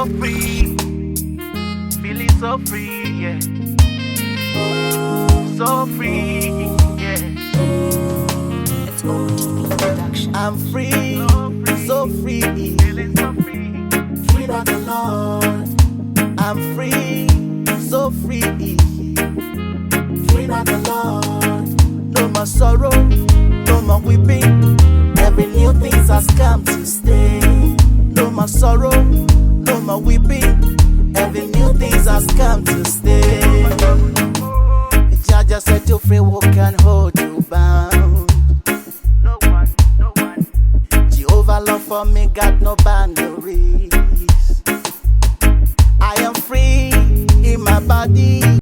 so free, feeling so free, yeah. So free, yeah. It's OTP production. I'm free, so free, feeling so free. free by the Lord. I'm free, so free, free by the Lord. No more sorrow, no more weeping. Every new thing has come to stay. No more sorrow, no more weeping. Every new thing has come to stay. Jah set you free, who can hold you bound? No one, no one. Jehovah love for me got no boundaries. I am free in my body.